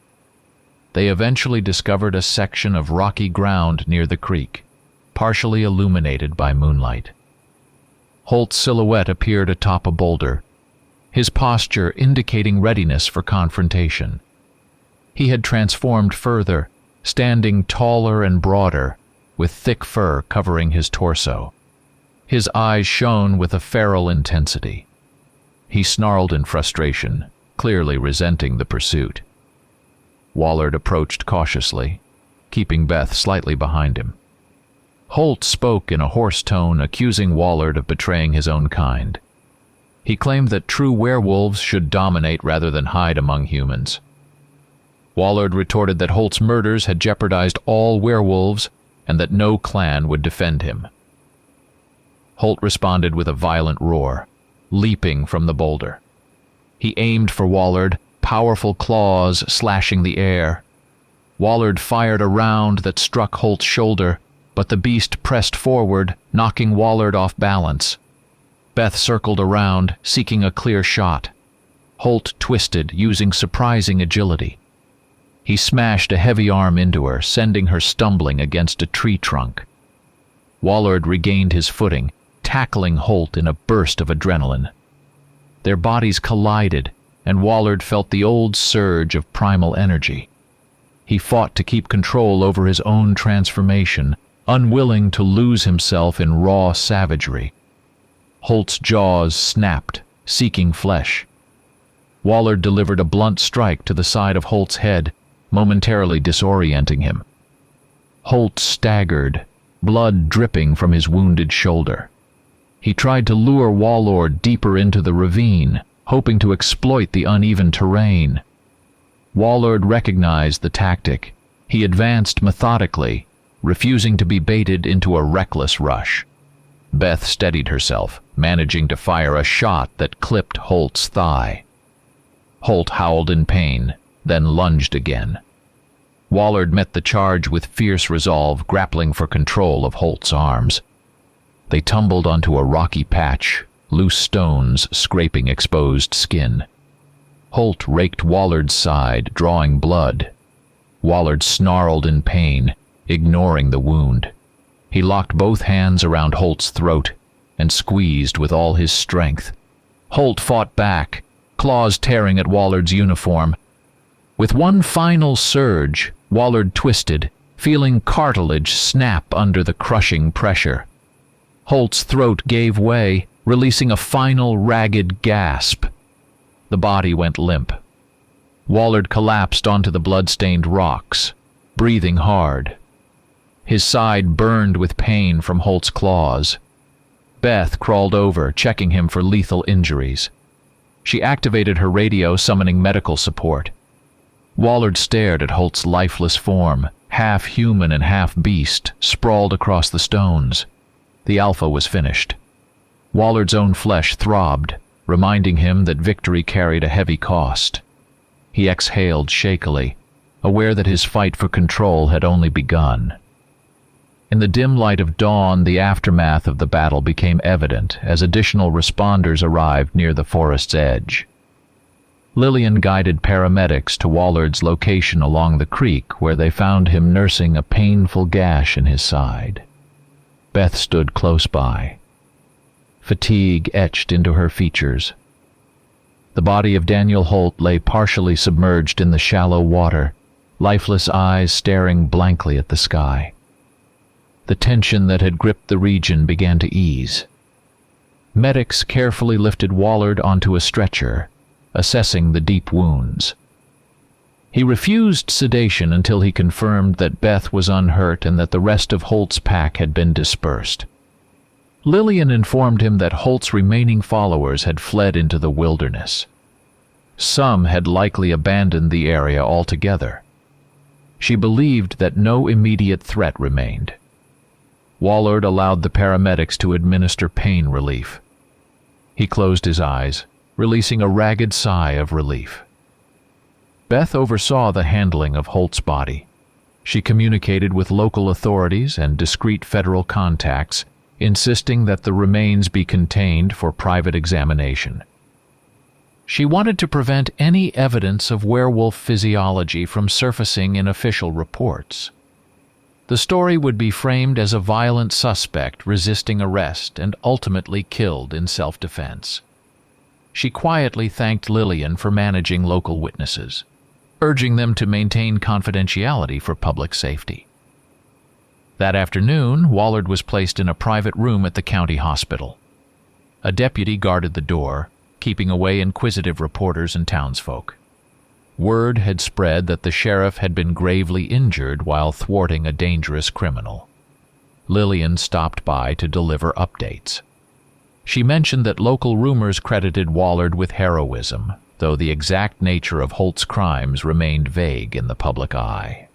They eventually discovered a section of rocky ground near the creek, partially illuminated by moonlight. Holt's silhouette appeared atop a boulder, his posture indicating readiness for confrontation. He had transformed further, standing taller and broader, with thick fur covering his torso. His eyes shone with a feral intensity. He snarled in frustration, clearly resenting the pursuit. Wallard approached cautiously, keeping Beth slightly behind him. Holt spoke in a hoarse tone, accusing Wallard of betraying his own kind. He claimed that true werewolves should dominate rather than hide among humans. Wallard retorted that Holt's murders had jeopardized all werewolves and that no clan would defend him. Holt responded with a violent roar, leaping from the boulder. He aimed for Wallard, powerful claws slashing the air. Wallard fired a round that struck Holt's shoulder, but the beast pressed forward, knocking Wallard off balance. Beth circled around, seeking a clear shot. Holt twisted, using surprising agility. He smashed a heavy arm into her, sending her stumbling against a tree trunk. Wallard regained his footing, tackling Holt in a burst of adrenaline. Their bodies collided, and Wallard felt the old surge of primal energy. He fought to keep control over his own transformation, unwilling to lose himself in raw savagery. Holt's jaws snapped, seeking flesh. Wallard delivered a blunt strike to the side of Holt's head, momentarily disorienting him. Holt staggered, blood dripping from his wounded shoulder. He tried to lure Wallard deeper into the ravine, hoping to exploit the uneven terrain. Wallard recognized the tactic. He advanced methodically, refusing to be baited into a reckless rush. Beth steadied herself, managing to fire a shot that clipped Holt's thigh. Holt howled in pain, then lunged again. Wallard met the charge with fierce resolve, grappling for control of Holt's arms. They tumbled onto a rocky patch, loose stones scraping exposed skin. Holt raked Wallard's side, drawing blood. Wallard snarled in pain, ignoring the wound. He locked both hands around Holt's throat and squeezed with all his strength. Holt fought back, claws tearing at Wallard's uniform. With one final surge, Wallard twisted, feeling cartilage snap under the crushing pressure. Holt's throat gave way, releasing a final ragged gasp. The body went limp. Wallard collapsed onto the blood-stained rocks, breathing hard. His side burned with pain from Holt's claws. Beth crawled over, checking him for lethal injuries. She activated her radio, summoning medical support. Wallard stared at Holt's lifeless form, half human and half beast, sprawled across the stones. The Alpha was finished. Wallard's own flesh throbbed, reminding him that victory carried a heavy cost. He exhaled shakily, aware that his fight for control had only begun. In the dim light of dawn, the aftermath of the battle became evident as additional responders arrived near the forest's edge. Lillian guided paramedics to Wallard's location along the creek, where they found him nursing a painful gash in his side. Beth stood close by. Fatigue etched into her features. The body of Daniel Holt lay partially submerged in the shallow water, lifeless eyes staring blankly at the sky. The tension that had gripped the region began to ease. Medics carefully lifted Wallard onto a stretcher, assessing the deep wounds. He refused sedation until he confirmed that Beth was unhurt and that the rest of Holt's pack had been dispersed. Lillian informed him that Holt's remaining followers had fled into the wilderness. Some had likely abandoned the area altogether. She believed that no immediate threat remained. Wallard allowed the paramedics to administer pain relief. He closed his eyes, releasing a ragged sigh of relief. Beth oversaw the handling of Holt's body. She communicated with local authorities and discreet federal contacts, insisting that the remains be contained for private examination. She wanted to prevent any evidence of werewolf physiology from surfacing in official reports. The story would be framed as a violent suspect resisting arrest and ultimately killed in self-defense. She quietly thanked Lillian for managing local witnesses, urging them to maintain confidentiality for public safety. That afternoon, Wallard was placed in a private room at the county hospital. A deputy guarded the door, keeping away inquisitive reporters and townsfolk. Word had spread that the sheriff had been gravely injured while thwarting a dangerous criminal. Lillian stopped by to deliver updates. She mentioned that local rumors credited Wallard with heroism, though the exact nature of Holt's crimes remained vague in the public eye.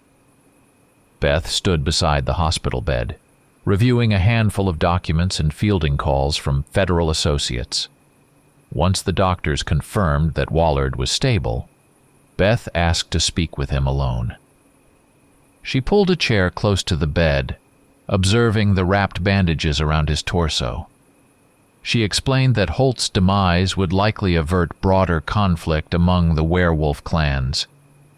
Beth stood beside the hospital bed, reviewing a handful of documents and fielding calls from federal associates. Once the doctors confirmed that Wallard was stable, Beth asked to speak with him alone. She pulled a chair close to the bed, observing the wrapped bandages around his torso. She explained that Holt's demise would likely avert broader conflict among the werewolf clans,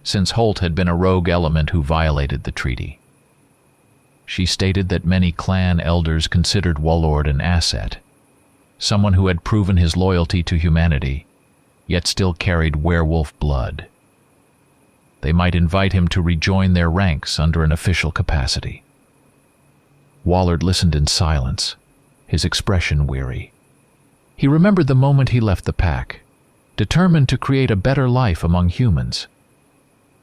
since Holt had been a rogue element who violated the treaty. She stated that many clan elders considered Wallard an asset, someone who had proven his loyalty to humanity, yet still carried werewolf blood. They might invite him to rejoin their ranks under an official capacity. Wallard listened in silence, his expression weary. He remembered the moment he left the pack, determined to create a better life among humans.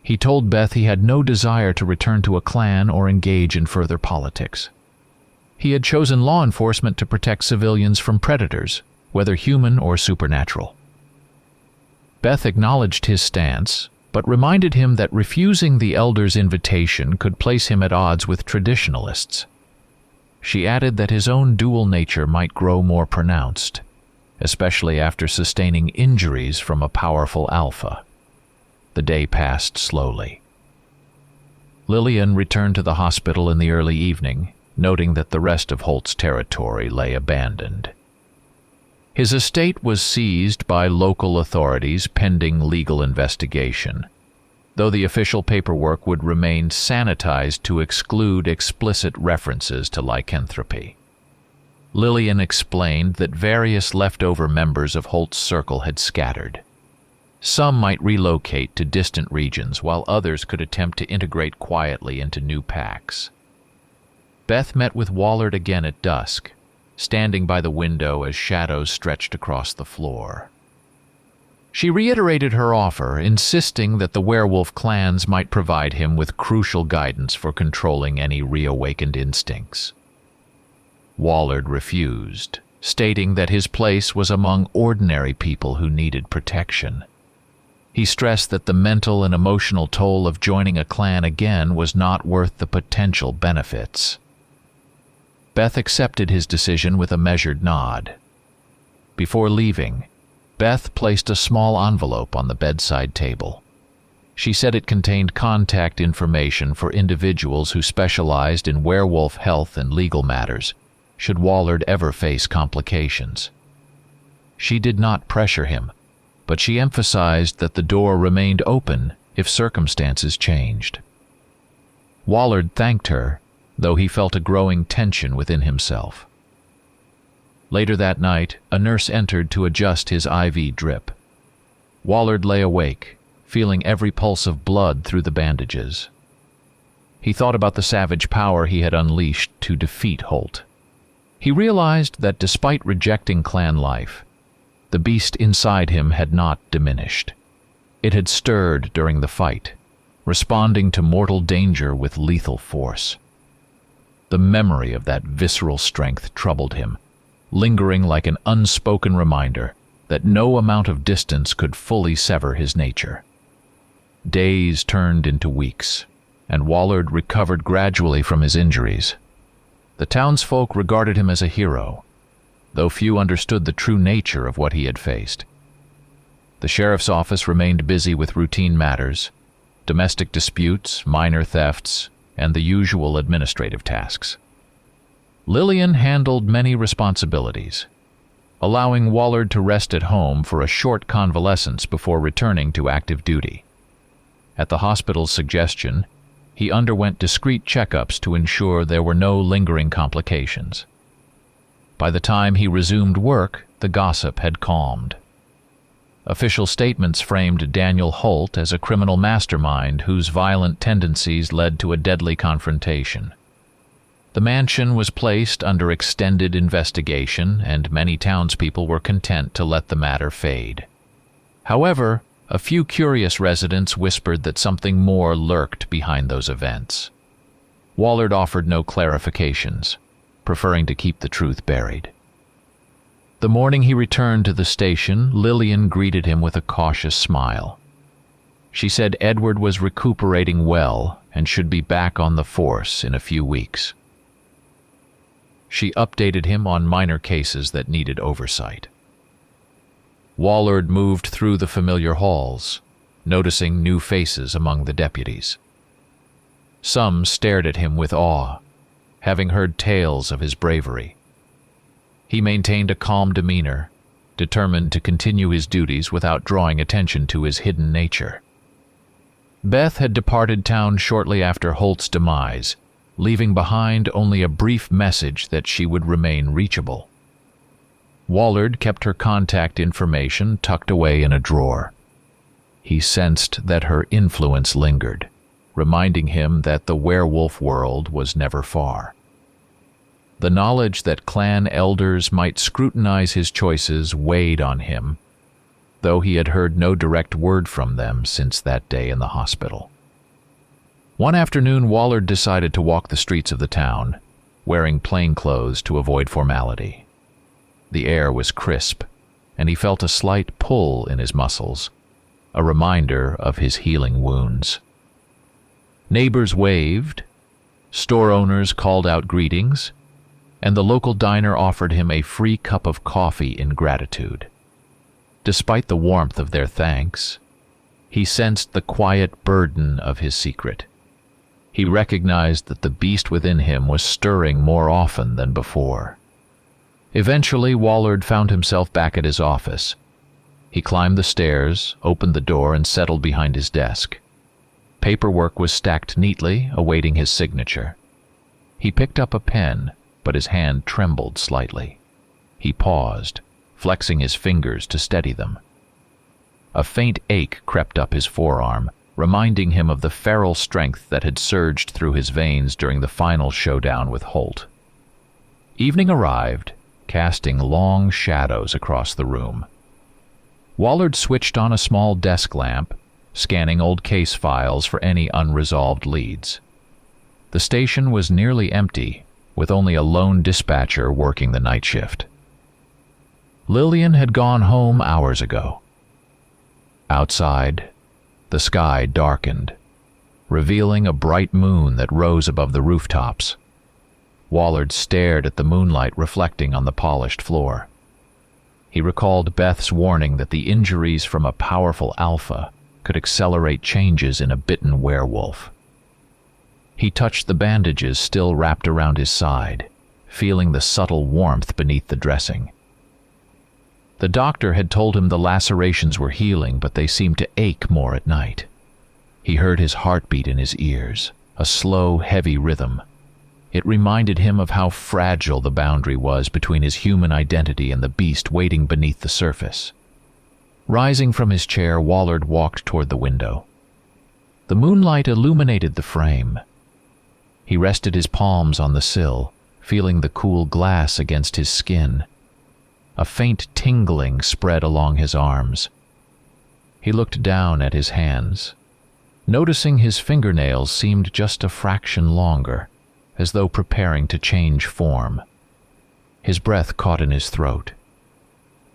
He told Beth he had no desire to return to a clan or engage in further politics. He had chosen law enforcement to protect civilians from predators, whether human or supernatural. Beth acknowledged his stance, but reminded him that refusing the elder's invitation could place him at odds with traditionalists. She added that his own dual nature might grow more pronounced, especially after sustaining injuries from a powerful alpha. The day passed slowly. Lillian returned to the hospital in the early evening, noting that the rest of Holt's territory lay abandoned. His estate was seized by local authorities pending legal investigation, though the official paperwork would remain sanitized to exclude explicit references to lycanthropy. Lillian explained that various leftover members of Holt's circle had scattered. Some might relocate to distant regions, while others could attempt to integrate quietly into new packs. Beth met with Wallard again at dusk, standing by the window as shadows stretched across the floor. She reiterated her offer, insisting that the werewolf clans might provide him with crucial guidance for controlling any reawakened instincts. Wallard refused, stating that his place was among ordinary people who needed protection. He stressed that the mental and emotional toll of joining a clan again was not worth the potential benefits. Beth accepted his decision with a measured nod. Before leaving, Beth placed a small envelope on the bedside table. She said it contained contact information for individuals who specialized in werewolf health and legal matters, should Wallard ever face complications. She did not pressure him, but she emphasized that the door remained open if circumstances changed. Wallard thanked her, though he felt a growing tension within himself. Later that night, a nurse entered to adjust his IV drip. Wallard lay awake, feeling every pulse of blood through the bandages. He thought about the savage power he had unleashed to defeat Holt. He realized that despite rejecting clan life, the beast inside him had not diminished. It had stirred during the fight, responding to mortal danger with lethal force. The memory of that visceral strength troubled him, lingering like an unspoken reminder that no amount of distance could fully sever his nature. Days turned into weeks, and Wallard recovered gradually from his injuries. The townsfolk regarded him as a hero, though few understood the true nature of what he had faced. The sheriff's office remained busy with routine matters, domestic disputes, minor thefts, and the usual administrative tasks. Lillian handled many responsibilities, allowing Wallard to rest at home for a short convalescence before returning to active duty. At the hospital's suggestion, he underwent discreet checkups to ensure there were no lingering complications. By the time he resumed work, the gossip had calmed. Official statements framed Daniel Holt as a criminal mastermind whose violent tendencies led to a deadly confrontation. The mansion was placed under extended investigation, and many townspeople were content to let the matter fade. However, a few curious residents whispered that something more lurked behind those events. Wallard offered no clarifications, preferring to keep the truth buried. The morning he returned to the station, Lillian greeted him with a cautious smile. She said Edward was recuperating well and should be back on the force in a few weeks. She updated him on minor cases that needed oversight. Wallard moved through the familiar halls, noticing new faces among the deputies. Some stared at him with awe, having heard tales of his bravery. He maintained a calm demeanor, determined to continue his duties without drawing attention to his hidden nature. Beth had departed town shortly after Holt's demise, leaving behind only a brief message that she would remain reachable. Wallard kept her contact information tucked away in a drawer. He sensed that her influence lingered, reminding him that the werewolf world was never far. The knowledge that clan elders might scrutinize his choices weighed on him, though he had heard no direct word from them since that day in the hospital. One afternoon, Wallard decided to walk the streets of the town, wearing plain clothes to avoid formality. The air was crisp, and he felt a slight pull in his muscles. a reminder of his healing wounds. Neighbors waved, store owners called out greetings, and the local diner offered him a free cup of coffee in gratitude. Despite the warmth of their thanks, he sensed the quiet burden of his secret. He recognized that the beast within him was stirring more often than before. Eventually, Wallard found himself back at his office. He climbed the stairs, opened the door, and settled behind his desk. Paperwork was stacked neatly, awaiting his signature. He picked up a pen, but his hand trembled slightly. He paused, flexing his fingers to steady them. A faint ache crept up his forearm, reminding him of the feral strength that had surged through his veins during the final showdown with Holt. Evening arrived, casting long shadows across the room. Wallard switched on a small desk lamp, scanning old case files for any unresolved leads. The station was nearly empty, with only a lone dispatcher working the night shift. Lillian had gone home hours ago. Outside, the sky darkened, revealing a bright moon that rose above the rooftops. Wallard stared at the moonlight reflecting on the polished floor. He recalled Beth's warning that the injuries from a powerful alpha could accelerate changes in a bitten werewolf. He touched the bandages still wrapped around his side, feeling the subtle warmth beneath the dressing. The doctor had told him the lacerations were healing, but they seemed to ache more at night. He heard his heartbeat in his ears, a slow, heavy rhythm. It reminded him of how fragile the boundary was between his human identity and the beast waiting beneath the surface. Rising from his chair, Wallard walked toward the window. The moonlight illuminated the frame. He rested his palms on the sill, feeling the cool glass against his skin. A faint tingling spread along his arms. He looked down at his hands, noticing his fingernails seemed just a fraction longer, as though preparing to change form. His breath caught in his throat.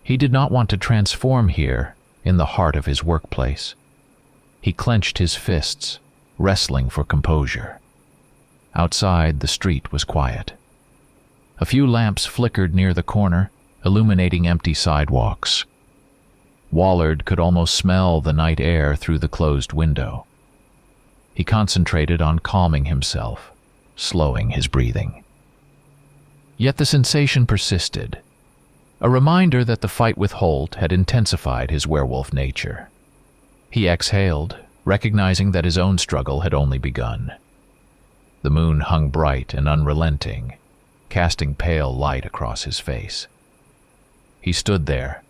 He did not want to transform here, in the heart of his workplace. He clenched his fists, wrestling for composure. Outside, the street was quiet. A few lamps flickered near the corner, illuminating empty sidewalks. Wallard could almost smell the night air through the closed window. He concentrated on calming himself, slowing his breathing. Yet the sensation persisted, a reminder that the fight with Holt had intensified his werewolf nature. He exhaled, recognizing that his own struggle had only begun. The moon hung bright and unrelenting, casting pale light across his face. He stood there,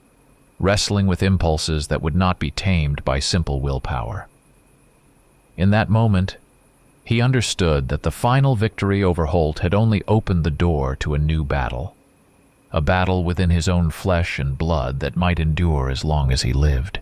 wrestling with impulses that would not be tamed by simple willpower. In that moment, he understood that the final victory over Holt had only opened the door to a new battle, a battle within his own flesh and blood that might endure as long as he lived.